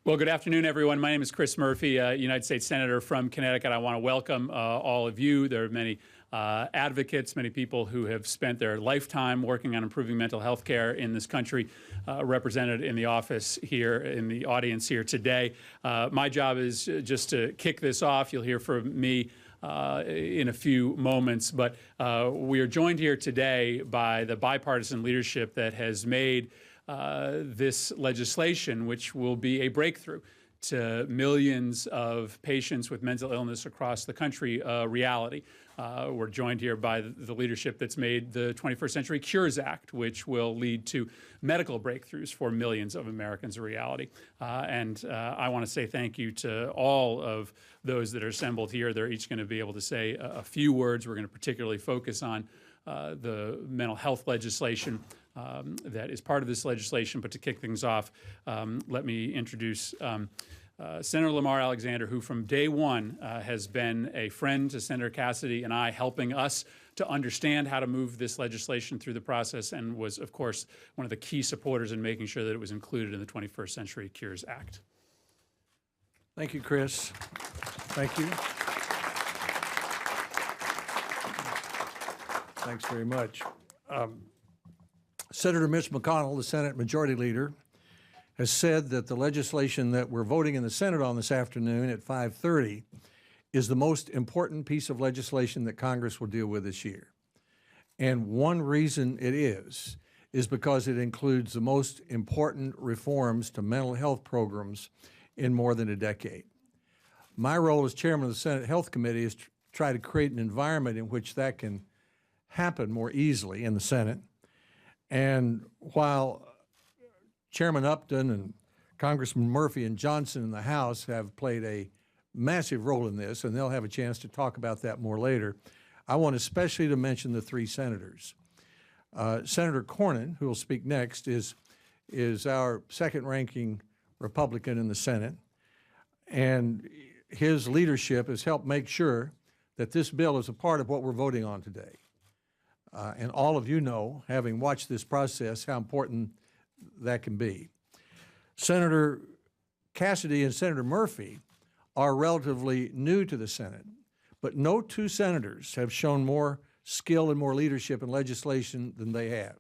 Well, good afternoon, everyone. My name is Chris Murphy, United States Senator from Connecticut. I want to welcome all of you. There are many advocates, many people who have spent their lifetime working on improving mental health care in this country, represented in the office here, in the audience here today. My job is just to kick this off. You'll hear from me in a few moments, but we are joined here today by the bipartisan leadership that has made this legislation, which will be a breakthrough to millions of patients with mental illness across the country, reality. We're joined here by the leadership that's made the 21st Century Cures Act, which will lead to medical breakthroughs for millions of Americans a reality. I want to say thank you to all of those that are assembled here. They're each going to be able to say a few words. We're going to particularly focus on the mental health legislation that is part of this legislation. But to kick things off, let me introduce Senator Lamar Alexander, who from day one has been a friend to Senator Cassidy and I, helping us to understand how to move this legislation through the process, and was, of course, one of the key supporters in making sure that it was included in the 21st Century Cures Act. Thank you, Chris. Thank you. Thanks very much. Senator Mitch McConnell, the Senate Majority Leader, has said that the legislation that we're voting in the Senate on this afternoon at 5:30 is the most important piece of legislation that Congress will deal with this year. And one reason it is because it includes the most important reforms to mental health programs in more than a decade. My role as chairman of the Senate Health Committee is to try to create an environment in which that can happen more easily in the Senate. And while Chairman Upton and Congressman Murphy and Johnson in the House have played a massive role in this, and they'll have a chance to talk about that more later, I want especially to mention the three senators. Senator Cornyn, who will speak next, is our second-ranking Republican in the Senate, and his leadership has helped make sure that this bill is a part of what we're voting on today. And all of you know, having watched this process, how important that can be. Senator Cassidy and Senator Murphy are relatively new to the Senate, but no two senators have shown more skill and more leadership in legislation than they have.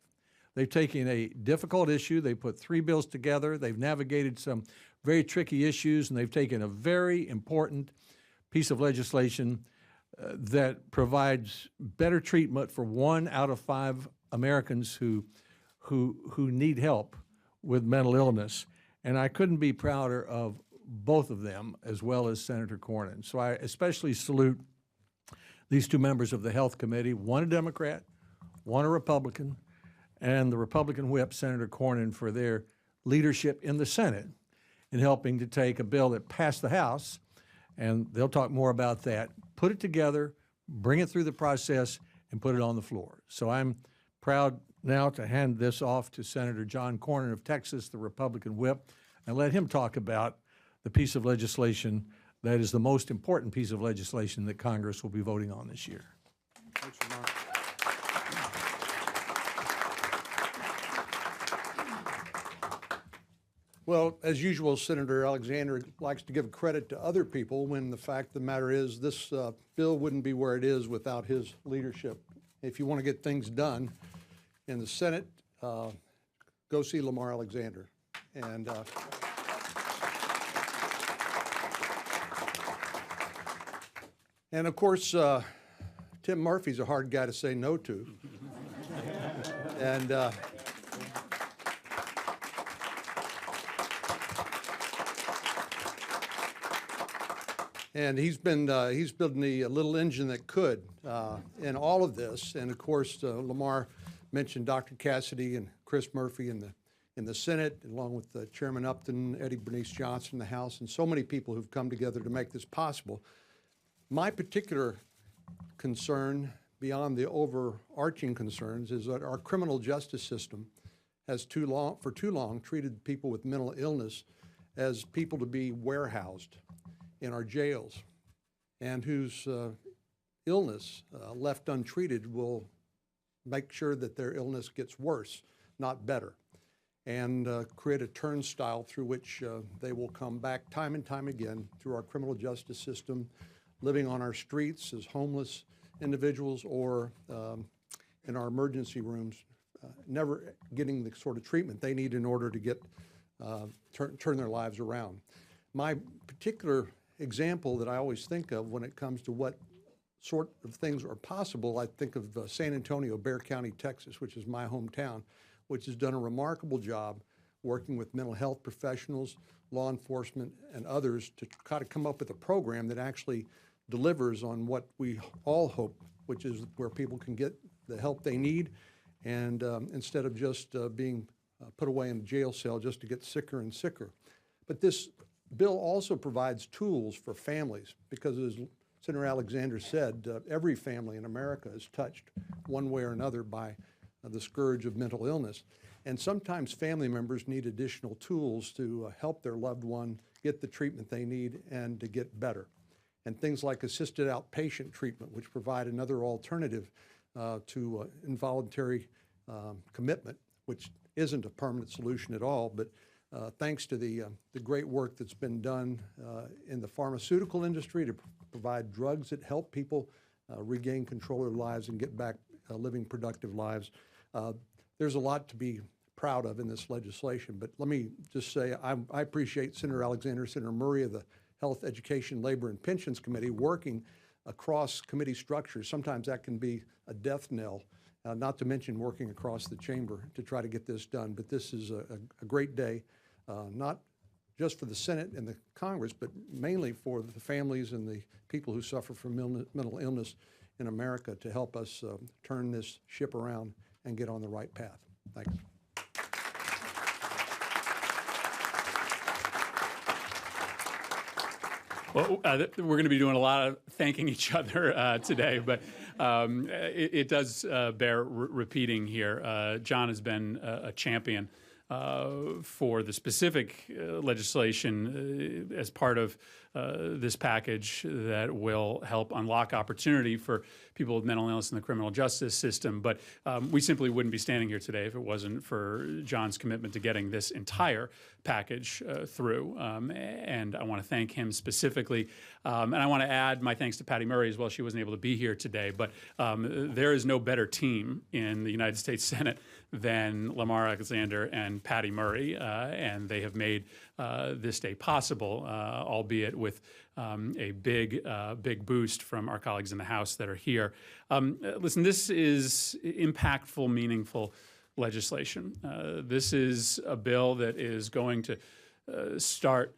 They've taken a difficult issue, they put three bills together, they've navigated some very tricky issues, and they've taken a very important piece of legislation that provides better treatment for 1 out of 5 Americans who need help with mental illness. And I couldn't be prouder of both of them, as well as Senator Cornyn. So I especially salute these two members of the Health Committee, one a Democrat, one a Republican, and the Republican whip, Senator Cornyn, for their leadership in the Senate in helping to take a bill that passed the House, and they'll talk more about that, put it together, bring it through the process, and put it on the floor. So I'm proud now to hand this off to Senator John Cornyn of Texas, the Republican whip, and let him talk about the piece of legislation that is the most important piece of legislation that Congress will be voting on this year. Thanks, Lamar. Well, as usual, Senator Alexander likes to give credit to other people when the fact of the matter is this bill wouldn't be where it is without his leadership. If you want to get things done in the Senate, go see Lamar Alexander. And of course, Tim Murphy's a hard guy to say no to. And he's building the little engine that could in all of this. And of course, Lamar mentioned Dr. Cassidy and Chris Murphy in the Senate, along with Chairman Upton, Eddie Bernice Johnson in the House, and so many people who've come together to make this possible. My particular concern, beyond the overarching concerns, is that our criminal justice system has for too long treated people with mental illness as people to be warehoused in our jails, and whose illness, left untreated, will make sure that their illness gets worse, not better. and create a turnstile through which they will come back time and time again through our criminal justice system, living on our streets as homeless individuals or in our emergency rooms, never getting the sort of treatment they need in order to get turn their lives around. My particular example that I always think of when it comes to what sort of things are possible, I think of San Antonio, Bexar County, Texas, which is my hometown, which has done a remarkable job working with mental health professionals, law enforcement, and others to try to come up with a program that actually delivers on what we all hope, which is where people can get the help they need, and instead of just being put away in a jail cell just to get sicker and sicker. But this bill also provides tools for families because, as Senator Alexander said, every family in America is touched one way or another by the scourge of mental illness. And sometimes family members need additional tools to help their loved one get the treatment they need and to get better. And things like assisted outpatient treatment, which provide another alternative to involuntary commitment, which isn't a permanent solution at all, but thanks to the great work that's been done in the pharmaceutical industry to provide drugs that help people regain control of their lives and get back living productive lives. There's a lot to be proud of in this legislation, but let me just say I appreciate Senator Alexander, Senator Murray of the Health, Education, Labor, and Pensions Committee working across committee structures. Sometimes that can be a death knell, not to mention working across the chamber to try to get this done. But this is a great day, not just for the Senate and the Congress, but mainly for the families and the people who suffer from mental illness in America to help us turn this ship around and get on the right path. Thanks. Well, we're going to be doing a lot of thanking each other today, but it does bear repeating here. John has been a champion for the specific legislation as part of this package that will help unlock opportunity for people with mental illness in the criminal justice system. But we simply wouldn't be standing here today if it wasn't for John's commitment to getting this entire package through. And I want to thank him specifically. And I want to add my thanks to Patty Murray as well. She wasn't able to be here today. But there is no better team in the United States Senate than Lamar Alexander and Patty Murray. And they have made this day possible, albeit with a big boost from our colleagues in the House that are here. Listen, this is impactful, meaningful legislation. This is a bill that is going to start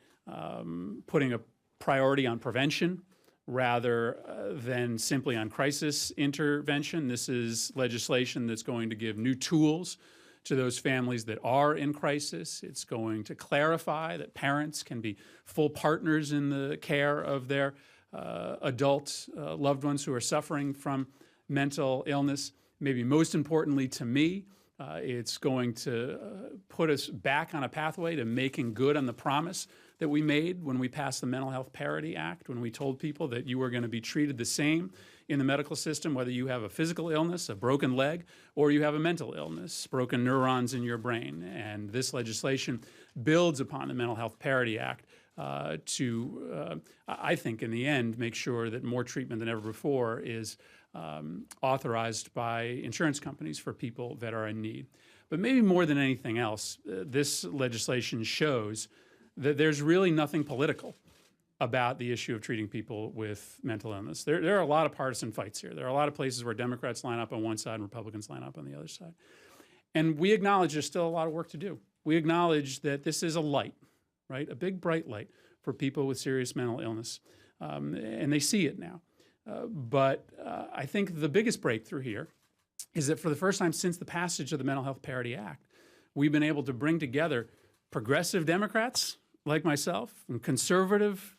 putting a priority on prevention rather than simply on crisis intervention. This is legislation that's going to give new tools to those families that are in crisis. It's going to clarify that parents can be full partners in the care of their adult loved ones who are suffering from mental illness. Maybe most importantly to me, it's going to put us back on a pathway to making good on the promise that we made when we passed the Mental Health Parity Act, when we told people that you were going to be treated the same in the medical system, whether you have a physical illness, a broken leg, or you have a mental illness, broken neurons in your brain. And this legislation builds upon the Mental Health Parity Act to, I think, in the end, make sure that more treatment than ever before is authorized by insurance companies for people that are in need. But maybe more than anything else, this legislation shows that there's really nothing political about the issue of treating people with mental illness. There are a lot of partisan fights here. There are a lot of places where Democrats line up on one side and Republicans line up on the other side. And we acknowledge there's still a lot of work to do. We acknowledge that this is a light, right? A big bright light for people with serious mental illness. And they see it now. But I think the biggest breakthrough here is that for the first time since the passage of the Mental Health Parity Act, we've been able to bring together progressive Democrats like myself and conservative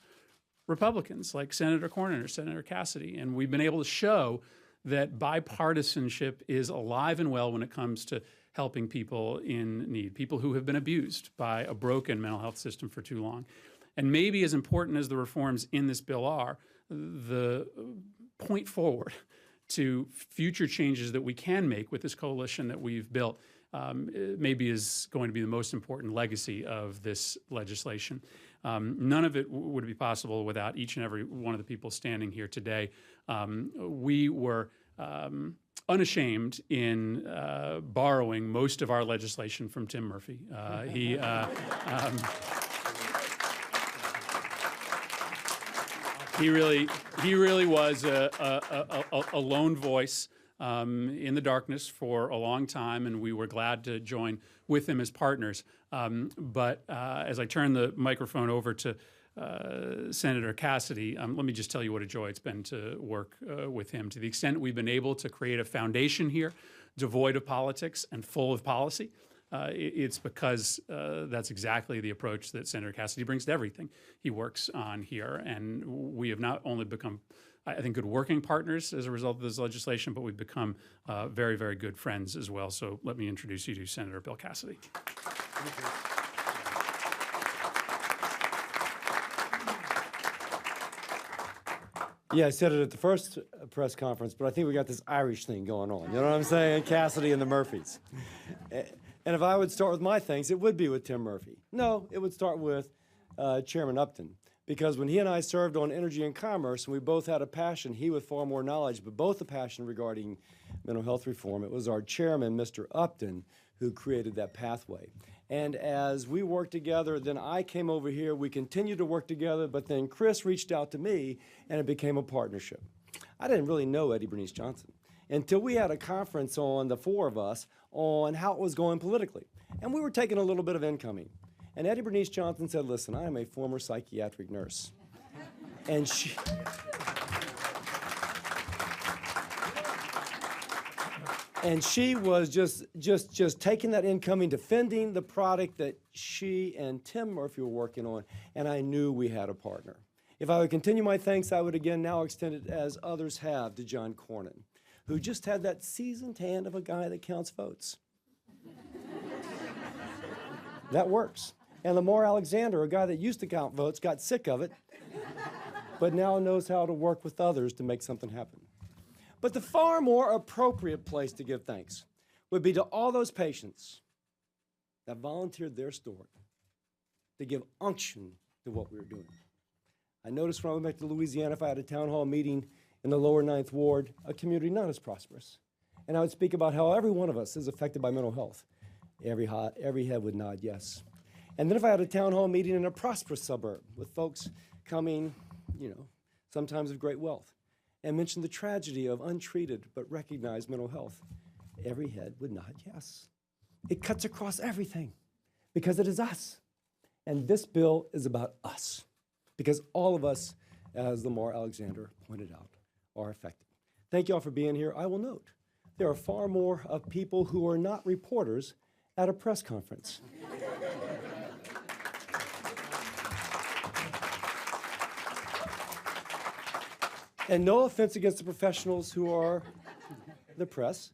Republicans like Senator Cornyn or Senator Cassidy. And we've been able to show that bipartisanship is alive and well when it comes to helping people in need, people who have been abused by a broken mental health system for too long. And maybe as important as the reforms in this bill are, the point forward to future changes that we can make with this coalition that we've built maybe is going to be the most important legacy of this legislation. None of it would be possible without each and every one of the people standing here today. We were unashamed in borrowing most of our legislation from Tim Murphy. He really was a lone voice in the darkness for a long time, and we were glad to join with him as partners. But as I turn the microphone over to Senator Cassidy, let me just tell you what a joy it's been to work with him. To the extent we've been able to create a foundation here devoid of politics and full of policy, it's because that's exactly the approach that Senator Cassidy brings to everything he works on here. And we have not only become, I think, good working partners as a result of this legislation, but we've become very, very good friends as well. So let me introduce you to Senator Bill Cassidy. Yeah, I said it at the first press conference, but I think we got this Irish thing going on. You know what I'm saying? Cassidy and the Murphys. And if I would start with my thanks, it would be with Tim Murphy. No, it would start with Chairman Upton. Because when he and I served on Energy and Commerce, and we both had a passion, he with far more knowledge, but both a passion regarding mental health reform, it was our chairman, Mr. Upton, who created that pathway. And as we worked together, then I came over here, we continued to work together, but then Chris reached out to me, and it became a partnership. I didn't really know Eddie Bernice Johnson until we had a conference on the four of us on how it was going politically. And we were taking a little bit of incoming. And Eddie Bernice Johnson said, listen, I am a former psychiatric nurse. And she was just taking that incoming, defending the product that she and Tim Murphy were working on, and I knew we had a partner. If I would continue my thanks, I would again now extend it, as others have, to John Cornyn, who just had that seasoned hand of a guy that counts votes. That works. And Lamar Alexander, a guy that used to count votes, got sick of it, but now knows how to work with others to make something happen. But the far more appropriate place to give thanks would be to all those patients that volunteered their story to give unction to what we were doing. I noticed when I went back to Louisiana, if I had a town hall meeting in the lower 9th Ward, a community not as prosperous, and I would speak about how every one of us is affected by mental health, every head would nod yes. And then if I had a town hall meeting in a prosperous suburb with folks coming, sometimes of great wealth, and mentioned the tragedy of untreated but recognized mental health, every head would nod yes. It cuts across everything because it is us. And this bill is about us because all of us, as Lamar Alexander pointed out, are affected. Thank you all for being here. I will note, there are far more of people who are not reporters at a press conference. And no offense against the professionals who are the press,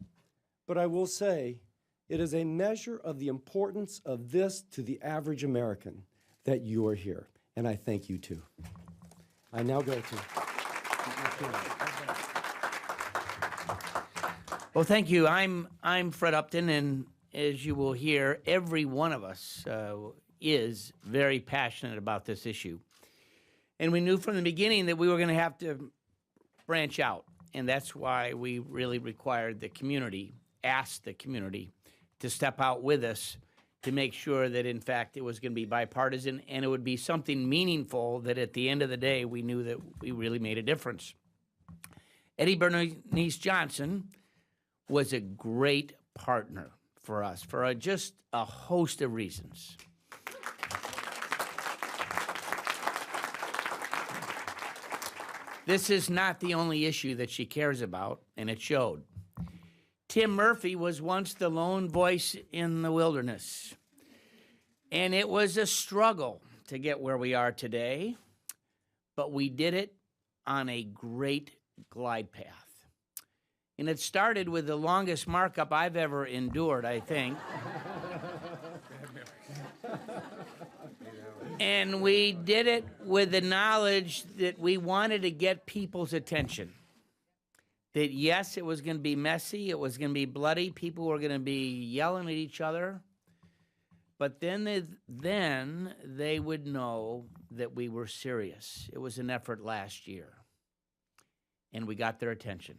but I will say it is a measure of the importance of this to the average American that you are here, and I thank you too. I now go to... Well, thank you. I'm Fred Upton, and as you will hear, every one of us is very passionate about this issue. And we knew from the beginning that we were going to have to branch out, and that's why we really required the community, asked the community to step out with us to make sure that, in fact, it was going to be bipartisan and it would be something meaningful that at the end of the day we knew that we really made a difference. Eddie Bernice Johnson was a great partner for us for just a host of reasons. This is not the only issue that she cares about, and it showed. Tim Murphy was once the lone voice in the wilderness, and it was a struggle to get where we are today, but we did it on a great glide path. And it started with the longest markup I've ever endured, I think. And we did it with the knowledge that we wanted to get people's attention. that yes, it was going to be messy, it was going to be bloody, people were going to be yelling at each other, but then they would know that we were serious. It was an effort last year, and we got their attention.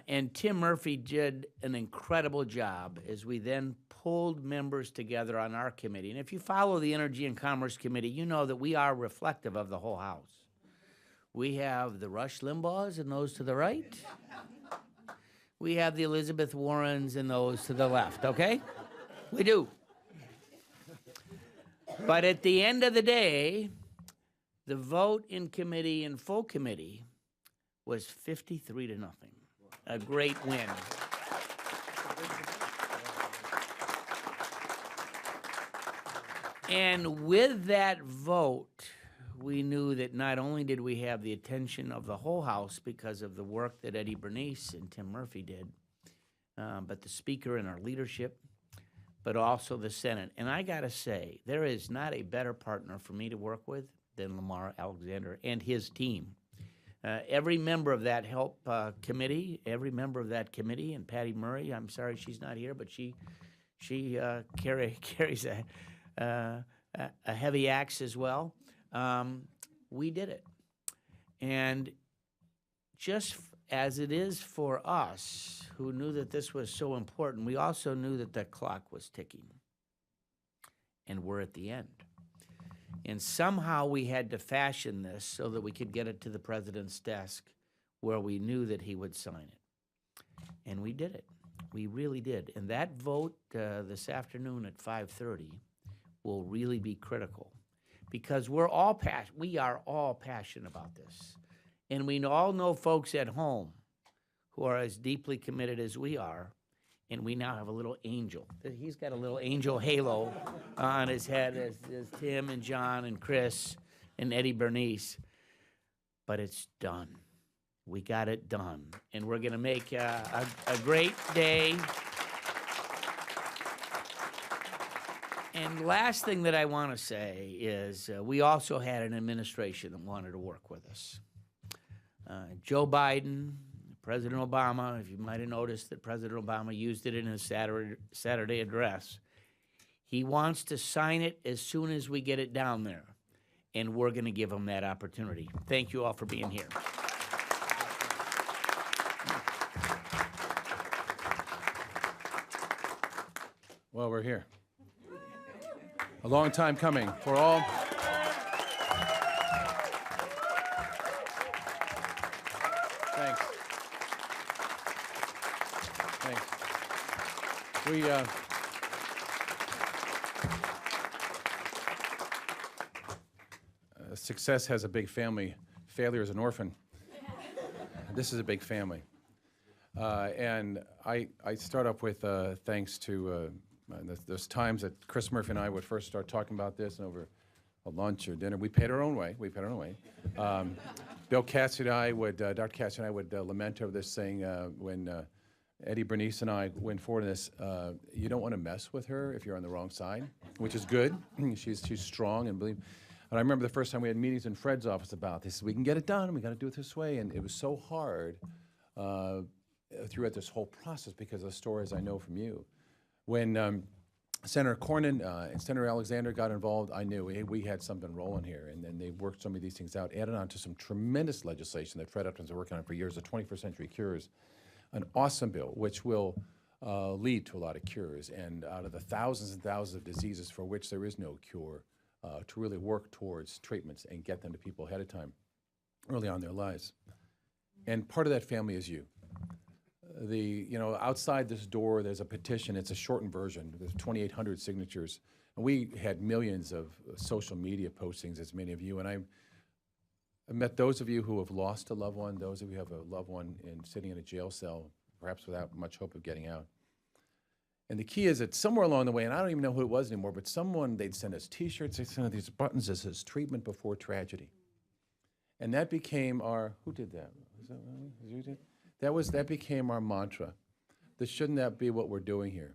And Tim Murphy did an incredible job as we then pulled members together on our committee. And if you follow the Energy and Commerce Committee, you know that we are reflective of the whole House. We have the Rush Limbaughs and those to the right. We have the Elizabeth Warrens and those to the left, okay? We do. But at the end of the day, the vote in committee and full committee was 53-0. A great win. And with that vote, we knew that not only did we have the attention of the whole House because of the work that Eddie Bernice and Tim Murphy did, but the Speaker and our leadership, but also the Senate. And I got to say, there is not a better partner for me to work with than Lamar Alexander and his team. Every member of that HELP committee, every member of that committee, and Patty Murray, I'm sorry she's not here, but she carries a heavy axe as well. We did it. And just as it is for us who knew that this was so important, we also knew that the clock was ticking. And we're at the end. And somehow we had to fashion this so that we could get it to the president's desk where we knew that he would sign it. And we did it. We really did. And that vote this afternoon at 5:30 will really be critical because we are all passionate about this. And we all know folks at home who are as deeply committed as we are. And we now have a little angel. He's got a little angel halo on his head as Tim and John and Chris and Eddie Bernice. But it's done. We got it done. And we're going to make a great day. And last thing that I want to say is we also had an administration that wanted to work with us. Joe Biden, President Obama, if you might have noticed that President Obama used it in his Saturday address, he wants to sign it as soon as we get it down there, and we're going to give him that opportunity. Thank you all for being here. Well, we're here. A long time coming for all. Thanks. We success has a big family. Failure is an orphan. This is a big family. And I start off with thanks to those times that Chris Murphy and I would first start talking about this, and over a lunch or dinner, we paid our own way. Bill Cassidy and I would, Dr. Cassidy and I would lament over this, saying when Eddie Bernice and I went forward in this, you don't want to mess with her if you're on the wrong side, which is good. She's strong and believe. And I remember the first time we had meetings in Fred's office about this. We can get it done. We got to do it this way. And it was so hard throughout this whole process because of the stories I know from you. When Senator Cornyn and Senator Alexander got involved, I knew we had something rolling here. And then they worked some of these things out, added on to some tremendous legislation that Fred Upton's been working on for years, the 21st Century Cures. An awesome bill, which will lead to a lot of cures. And out of the thousands and thousands of diseases for which there is no cure, to really work towards treatments and get them to people ahead of time, early on in their lives. And part of that family is you. Outside this door, there's a petition. It's a shortened version. There's 2,800 signatures. And we had millions of social media postings, as many of you. And I met those of you who have lost a loved one, those of you who have a loved one sitting in a jail cell, perhaps without much hope of getting out. And the key is that somewhere along the way, and I don't even know who it was anymore, but they'd send us T-shirts, they'd send us these buttons that says treatment before tragedy. And that became our, who did that? Was that you did? That became our mantra. Shouldn't that be what we're doing here?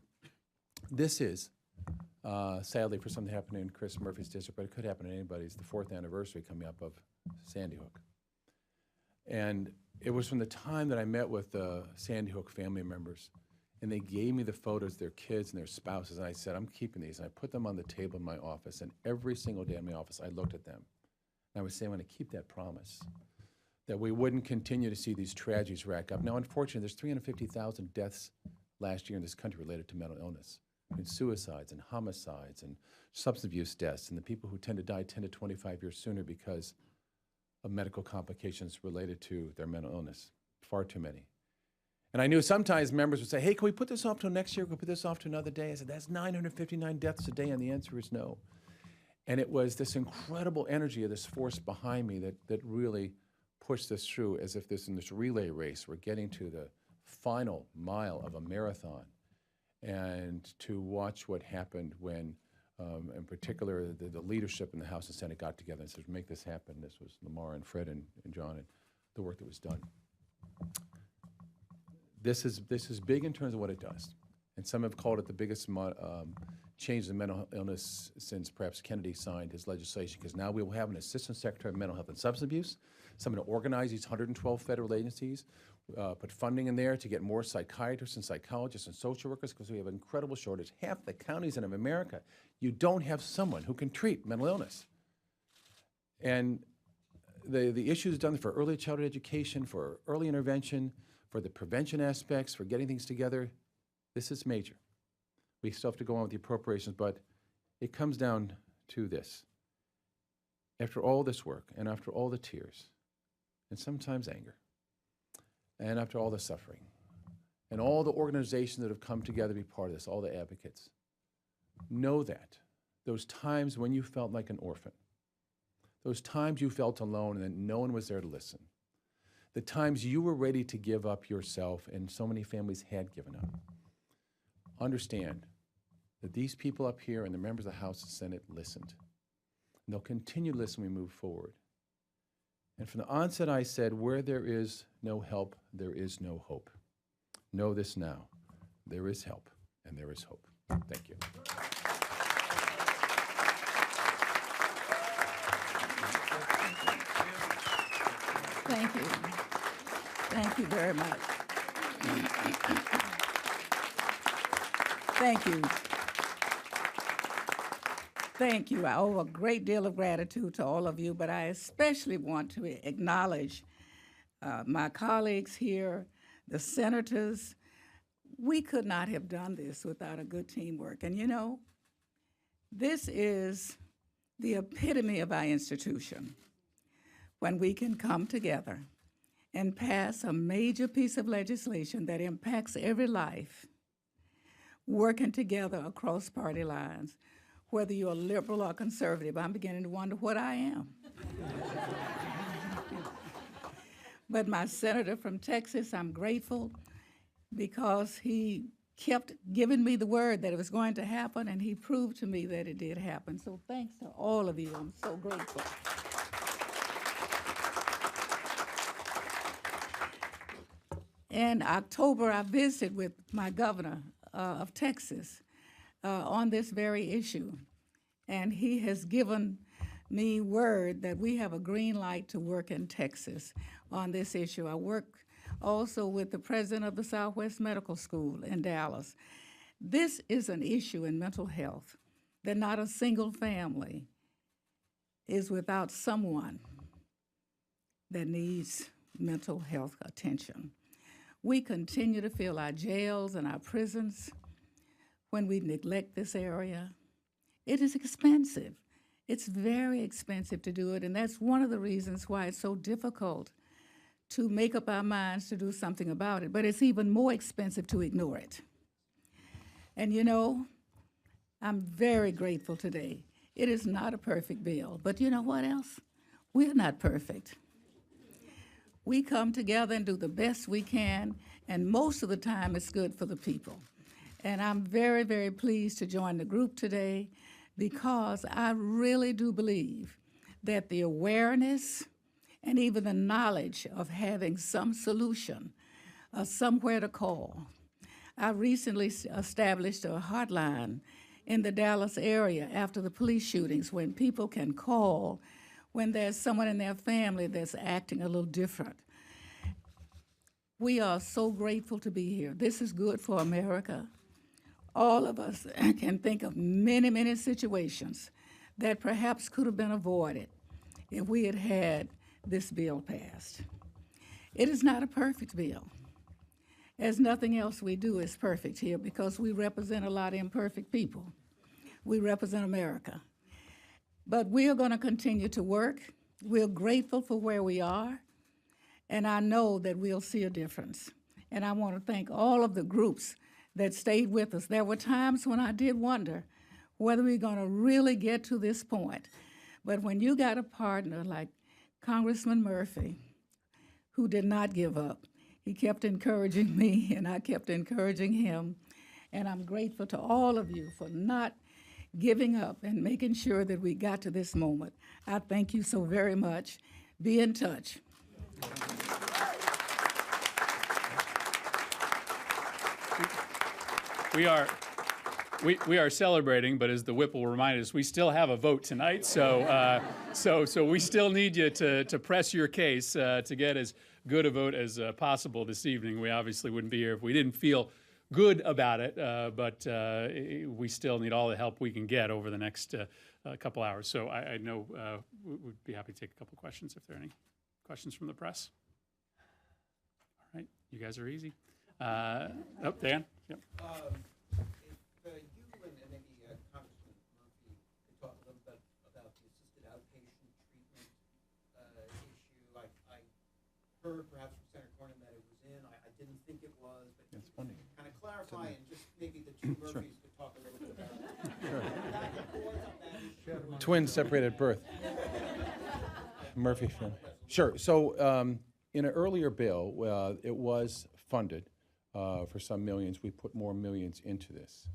This is, sadly, for something happening in Chris Murphy's district, but it could happen to anybody. It's the 4th anniversary coming up of Sandy Hook. And it was from the time that I met with the Sandy Hook family members, and they gave me the photos of their kids and their spouses, and I said, I'm keeping these. And I put them on the table in my office, and every single day in my office, I looked at them. And I was saying, I'm going to keep that promise, that we wouldn't continue to see these tragedies rack up. Now, unfortunately, there's 350,000 deaths last year in this country related to mental illness, and suicides and homicides and substance abuse deaths, and the people who tend to die 10 to 25 years sooner because of medical complications related to their mental illness. Far too many. And I knew sometimes members would say, hey, can we put this off till next year? Can we put this off to another day? I said, that's 959 deaths a day, and the answer is no. And it was this incredible energy of this force behind me that really pushed this through, as if in this relay race, we're getting to the final mile of a marathon. And to watch what happened when, in particular, the leadership in the House and Senate got together and said, make this happen. This was Lamar and Fred and John and the work that was done. This is big in terms of what it does. And some have called it the biggest change in mental illness since perhaps Kennedy signed his legislation, because now we will have an Assistant Secretary of Mental Health and Substance Abuse, someone to organize these 112 federal agencies, put funding in there to get more psychiatrists and psychologists and social workers, because we have an incredible shortage. Half the counties in America, you don't have someone who can treat mental illness. And the issues done for early childhood education, for early intervention, for the prevention aspects, for getting things together, this is major. We still have to go on with the appropriations, but it comes down to this. After all this work, and after all the tears, and sometimes anger, and after all the suffering, and all the organizations that have come together to be part of this, all the advocates, know that those times when you felt like an orphan, those times you felt alone and that no one was there to listen, the times you were ready to give up yourself and so many families had given up, understand that these people up here and the members of the House and Senate listened. And they'll continue to listen when we move forward. And from the onset, I said, where there is no help, there is no hope. Know this now. There is help, and there is hope. Thank you. Thank you. Thank you very much. Thank you. Thank you. I owe a great deal of gratitude to all of you, but I especially want to acknowledge my colleagues here, the senators. We could not have done this without a good teamwork. And you know, this is the epitome of our institution, when we can come together and pass a major piece of legislation that impacts every life, working together across party lines. Whether you're liberal or conservative, I'm beginning to wonder what I am. But my senator from Texas, I'm grateful because he kept giving me the word that it was going to happen, and he proved to me that it did happen. So thanks to all of you. I'm so grateful. In October, I visited with my governor of Texas on this very issue, and he has given me word that we have a green light to work in Texas on this issue. I work also with the president of the Southwest Medical School in Dallas. This is an issue in mental health that not a single family is without someone that needs mental health attention. We continue to fill our jails and our prisons when we neglect this area. It is expensive. It's very expensive to do it, and that's one of the reasons why it's so difficult to make up our minds to do something about it, but it's even more expensive to ignore it. And you know, I'm very grateful today. It is not a perfect bill, but you know what else? We're not perfect. We come together and do the best we can, and most of the time it's good for the people. And I'm very, very pleased to join the group today because I really do believe that the awareness and even the knowledge of having some solution, somewhere to call. I recently established a hotline in the Dallas area after the police shootings when people can call when there's someone in their family that's acting a little different, We are so grateful to be here. This is good for America. All of us can think of many, many situations that perhaps could have been avoided if we had had this bill passed. It is not a perfect bill, as nothing else we do is perfect here because we represent a lot of imperfect people. We represent America. But we are going to continue to work. We're grateful for where we are, and I know that we'll see a difference. And I want to thank all of the groups that stayed with us. There were times when I did wonder whether we're going to really get to this point. But when you got a partner like Congressman Murphy, who did not give up, he kept encouraging me, and I kept encouraging him. And I'm grateful to all of you for not giving up and making sure that we got to this moment. I thank you so very much. Be in touch. We are celebrating, but as the whip will remind us, we still have a vote tonight. So so we still need you to press your case to get as good a vote as possible this evening. We obviously wouldn't be here if we didn't feel good about it, but we still need all the help we can get over the next couple hours. So I know we'd be happy to take a couple questions if there are any questions from the press. All right, you guys are easy. Oh, Dan? Yep. If you and maybe Congressman Murphy could talk a little bit about the assisted outpatient treatment issue. I heard perhaps from Senator Cornyn that it was in. I didn't think it was, but That's funny. kind of clarify and just maybe the two Murphys could talk a little bit about it. Back and forth on that issue. Twins separated at birth. Murphy film. Sure. So in an earlier bill, it was funded for some millions. We put more millions into this.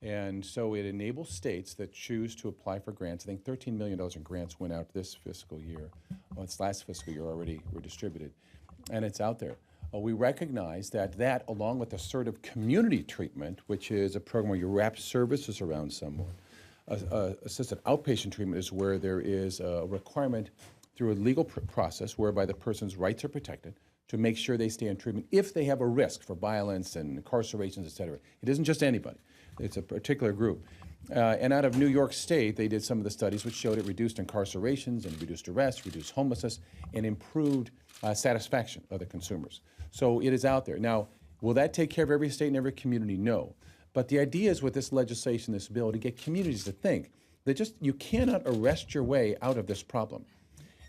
And so it enables states that choose to apply for grants. I think $13 million in grants went out this fiscal year. Well, it's last fiscal year already were distributed. And it's out there. We recognize that along with assertive community treatment, which is a program where you wrap services around someone, assisted outpatient treatment is where there is a requirement through a legal process whereby the person's rights are protected to make sure they stay in treatment if they have a risk for violence and incarcerations, et cetera. It isn't just anybody. It's a particular group. And out of New York State, they did some of the studies which showed it reduced incarcerations and reduced arrests, reduced homelessness, and improved satisfaction of the consumers. So it is out there. Now, will that take care of every state and every community? No. But the idea is with this legislation, this bill, to get communities to think that just you cannot arrest your way out of this problem.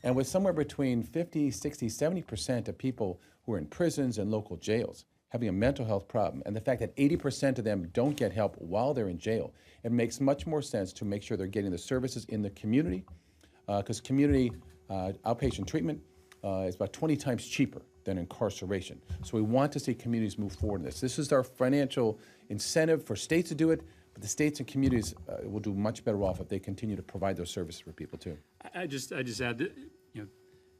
And with somewhere between 50, 60, 70% of people who are in prisons and local jails having a mental health problem, and the fact that 80% of them don't get help while they're in jail, it makes much more sense to make sure they're getting the services in the community, because community outpatient treatment is about 20 times cheaper than incarceration. So we want to see communities move forward in this. This is our financial incentive for states to do it, but the states and communities will do much better off if they continue to provide those services for people too. I just add that,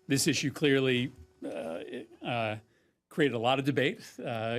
this issue clearly created a lot of debate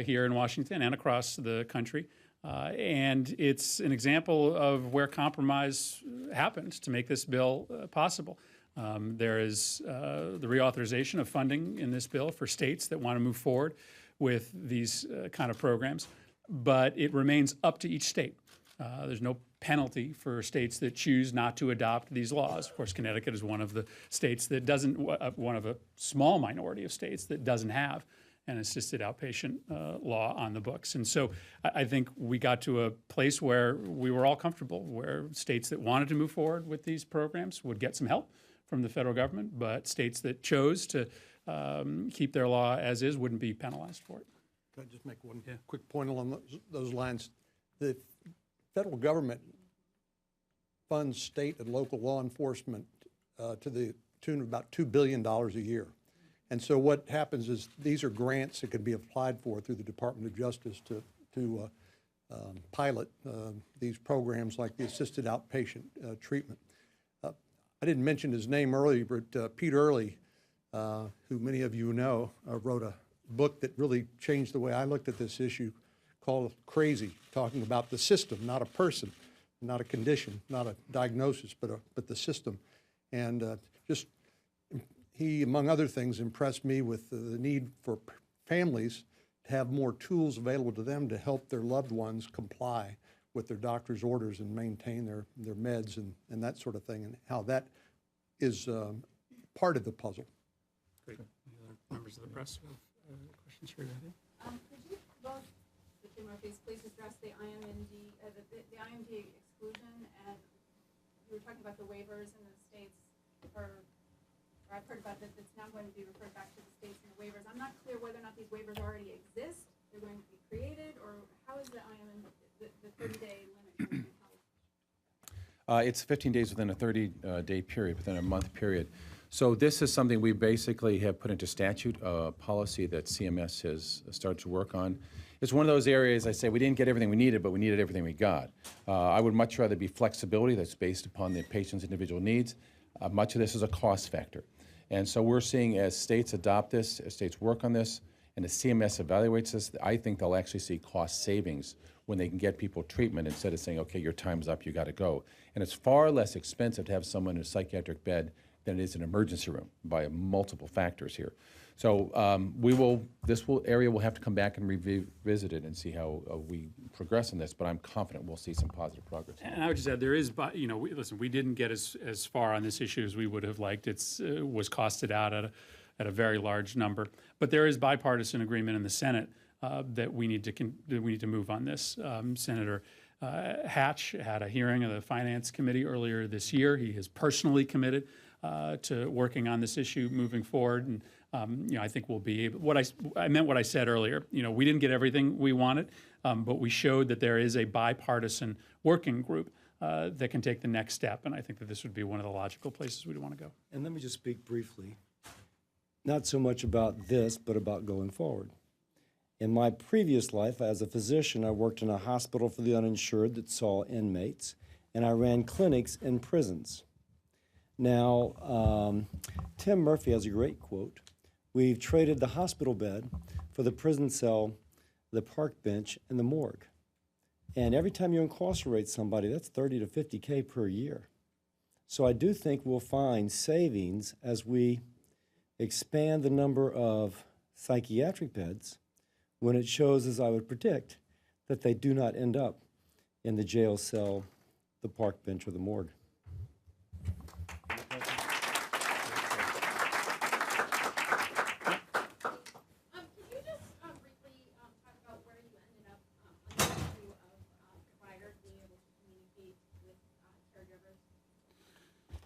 here in Washington and across the country. And it's an example of where compromise happened to make this bill possible. There is the reauthorization of funding in this bill for states that want to move forward with these kind of programs, but it remains up to each state. There's no penalty for states that choose not to adopt these laws. Of course, Connecticut is one of the states that doesn't, one of a small minority of states that doesn't have an assisted outpatient law on the books. And so I think we got to a place where we were all comfortable, where states that wanted to move forward with these programs would get some help from the federal government, but states that chose to keep their law as is wouldn't be penalized for it. Can I just make one quick point along those lines? The federal government funds state and local law enforcement to the tune of about $2 billion a year. And so what happens is these are grants that can be applied for through the Department of Justice to pilot these programs like the assisted outpatient treatment. I didn't mention his name earlier, but Pete Early, who many of you know, wrote a book that really changed the way I looked at this issue called Crazy, talking about the system, not a person, not a condition, not a diagnosis, but the system. And he, among other things, impressed me with the need for families to have more tools available to them to help their loved ones comply with their doctor's orders and maintain their meds and that sort of thing, and how that is part of the puzzle. Great. Any other members of the press who have questions for you? Could you both, the two Murphys, please address the IMD, the IMD exclusion, and you were talking about the waivers in the states, or I've heard about that it's now going to be referred back to the states and the waivers. I'm not clear whether or not these waivers already exist, they're going to be created, or how is the IMD, the 30-day limit going to be held? It's 15 days within a 30-day period, within a month period. So this is something we basically have put into statute, a policy that CMS has started to work on. It's one of those areas, I say, we didn't get everything we needed, but we needed everything we got. I would much rather be flexibility that's based upon the patient's individual needs. Much of this is a cost factor. And so we're seeing as states adopt this, as states work on this, and as CMS evaluates this, I think they'll actually see cost savings when they can get people treatment instead of saying, okay, your time's up, you got to go. And it's far less expensive to have someone in a psychiatric bed than it is an emergency room by multiple factors here. So this area will have to come back and revisit it and see how we progress in this, but I'm confident we'll see some positive progress. And I would just add, there is, listen, we didn't get as far on this issue as we would have liked. It was costed out at a very large number, but there is bipartisan agreement in the Senate that we need to move on this. Senator Hatch had a hearing of the Finance Committee earlier this year. He is personally committed to working on this issue moving forward, and I think we'll be able. I meant what I said earlier. We didn't get everything we wanted, but we showed that there is a bipartisan working group that can take the next step, and I think that this would be one of the logical places we'd want to go. And let me just speak briefly, not so much about this, but about going forward. In my previous life as a physician, I worked in a hospital for the uninsured that saw inmates, and I ran clinics in prisons. Now, Tim Murphy has a great quote. We've traded the hospital bed for the prison cell, the park bench, and the morgue. And every time you incarcerate somebody, that's 30 to 50K per year. So I do think we'll find savings as we expand the number of psychiatric beds when it shows, as I would predict, that they do not end up in the jail cell, the park bench, or the morgue.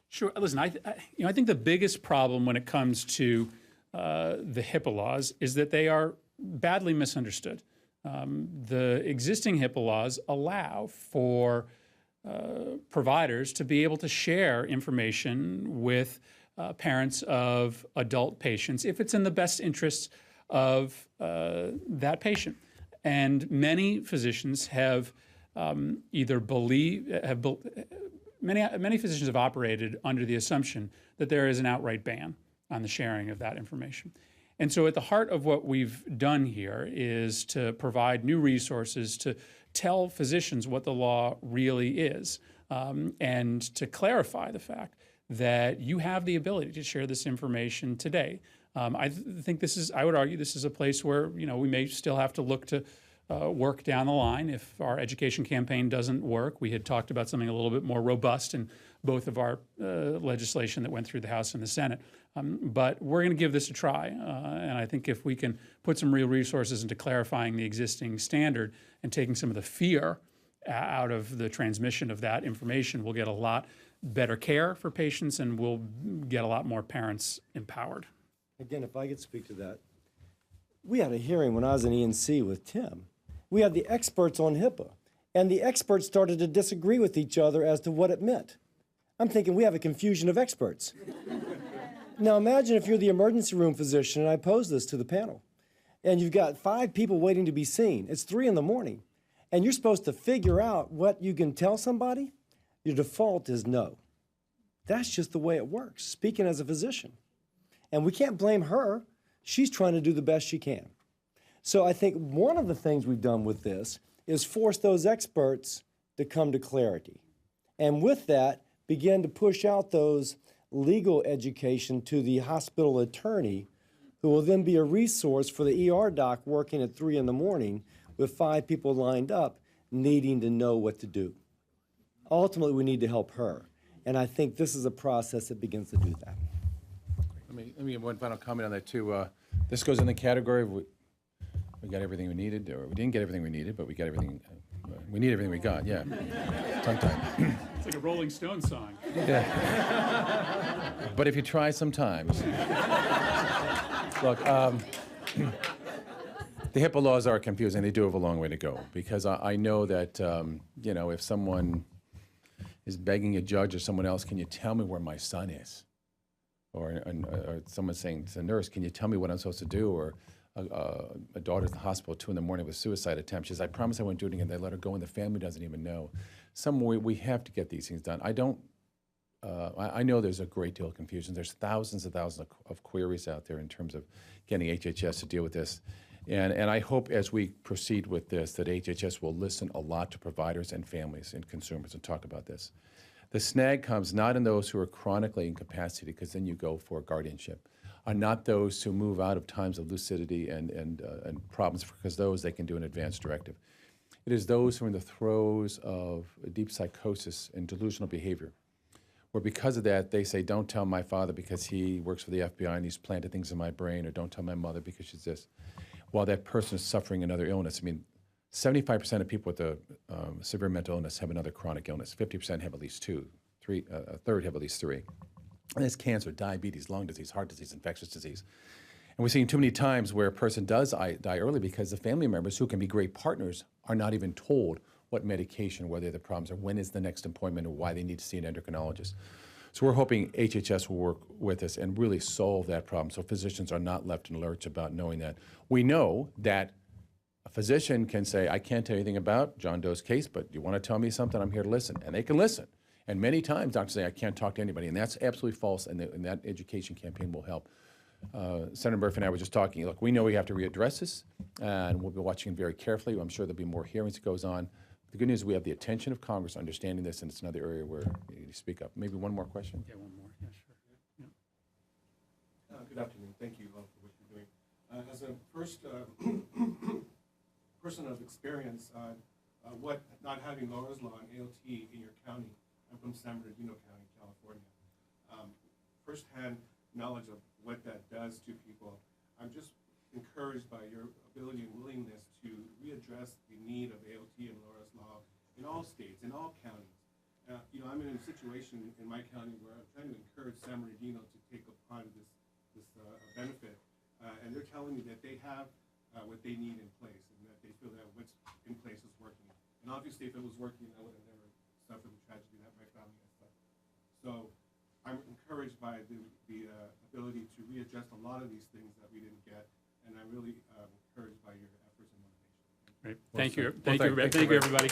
Sure. Listen, I think the biggest problem when it comes to the HIPAA laws is that they are badly misunderstood. The existing HIPAA laws allow for providers to be able to share information with parents of adult patients if it's in the best interests of that patient. And many physicians have many physicians have operated under the assumption that there is an outright ban on the sharing of that information. And so at the heart of what we've done here is to provide new resources to tell physicians what the law really is, and to clarify the fact that you have the ability to share this information today. I think I would argue this is a place where, we may still have to look to work down the line if our education campaign doesn't work. We had talked about something a little bit more robust in both of our legislation that went through the House and the Senate. But we're going to give this a try. And I think if we can put some real resources into clarifying the existing standard and taking some of the fear out of the transmission of that information, we'll get a lot better care for patients and we'll get a lot more parents empowered. Again, if I could speak to that. We had a hearing when I was in ENC with Tim. We had the experts on HIPAA, and the experts started to disagree with each other as to what it meant. I'm thinking we have a confusion of experts. Now imagine if you're the emergency room physician, and I pose this to the panel, and you've got 5 people waiting to be seen. It's 3 in the morning, and you're supposed to figure out what you can tell somebody. Your default is no. That's just the way it works, speaking as a physician. And we can't blame her. She's trying to do the best she can. So I think one of the things we've done with this is force those experts to come to clarity. And with that, begin to push out those legal education to the hospital attorney who will then be a resource for the ER doc working at 3 in the morning with 5 people lined up needing to know what to do. Ultimately, we need to help her. And I think this is a process that begins to do that. Let me give one final comment on that, too. This goes in the category of we got everything we needed, or we didn't get everything we needed, but we got everything, we need everything we got, yeah. Tongue-tied. It's like a Rolling Stones song. But if you try sometimes. Look, the HIPAA laws are confusing. They do have a long way to go, because I know that, you know, if someone is begging a judge or someone else, can you tell me where my son is? Or someone saying to the nurse, can you tell me what I'm supposed to do? Or a daughter's in the hospital at 2 in the morning with a suicide attempt. She says, I promise I won't do it again. They let her go, and the family doesn't even know. Some way we have to get these things done. I know there's a great deal of confusion. There's thousands and thousands of queries out there in terms of getting HHS to deal with this. And I hope as we proceed with this that HHS will listen a lot to providers and families and consumers and talk about this. The snag comes not in those who are chronically incapacitated, because then you go for guardianship, are not those who move out of times of lucidity and problems, because those they can do an advanced directive. It is those who are in the throes of deep psychosis and delusional behavior, where because of that they say, don't tell my father because he works for the FBI and he's planted things in my brain, or don't tell my mother because she's this, while that person is suffering another illness. I mean, 75% of people with a severe mental illness have another chronic illness. 50% have at least 2, a third have at least 3. And it's cancer, diabetes, lung disease, heart disease, infectious disease. And we're seeing too many times where a person does die early because the family members, who can be great partners, are not even told what medication, where the problems are, when is the next appointment, or why they need to see an endocrinologist. So we're hoping HHS will work with us and really solve that problem, so physicians are not left in lurch about knowing that. We know that a physician can say, I can't tell you anything about John Doe's case, but you want to tell me something, I'm here to listen. And they can listen. And many times doctors say, I can't talk to anybody. And that's absolutely false, and that education campaign will help. Senator Murphy and I were just talking, look, we know we have to readdress this, and we'll be watching very carefully. I'm sure there'll be more hearings that goes on. The good news is we have the attention of Congress understanding this, and it's another area where you need to speak up. Maybe one more question? Yeah, one more. Yeah, sure. Yeah. Good afternoon. Thank you for what you're doing. As a first person of experience, what not having Laura's Law and ALT in your county, I'm from San Bernardino County, California. Firsthand knowledge of what that does to people. I'm just encouraged by your ability and willingness to readdress the need of ALT and Laura's Law in all states, in all counties. You know, I'm in a situation in my county where I'm trying to encourage San Bernardino to take upon this benefit, and they're telling me that they have what they need in place, and that they feel that what's in place is working. And obviously, if it was working, I would have never suffered the tragedy that my family has suffered. So I'm encouraged by the ability to readjust a lot of these things that we didn't get, and I'm really encouraged by your efforts and motivation. Great. Thank you. Thank you, everybody.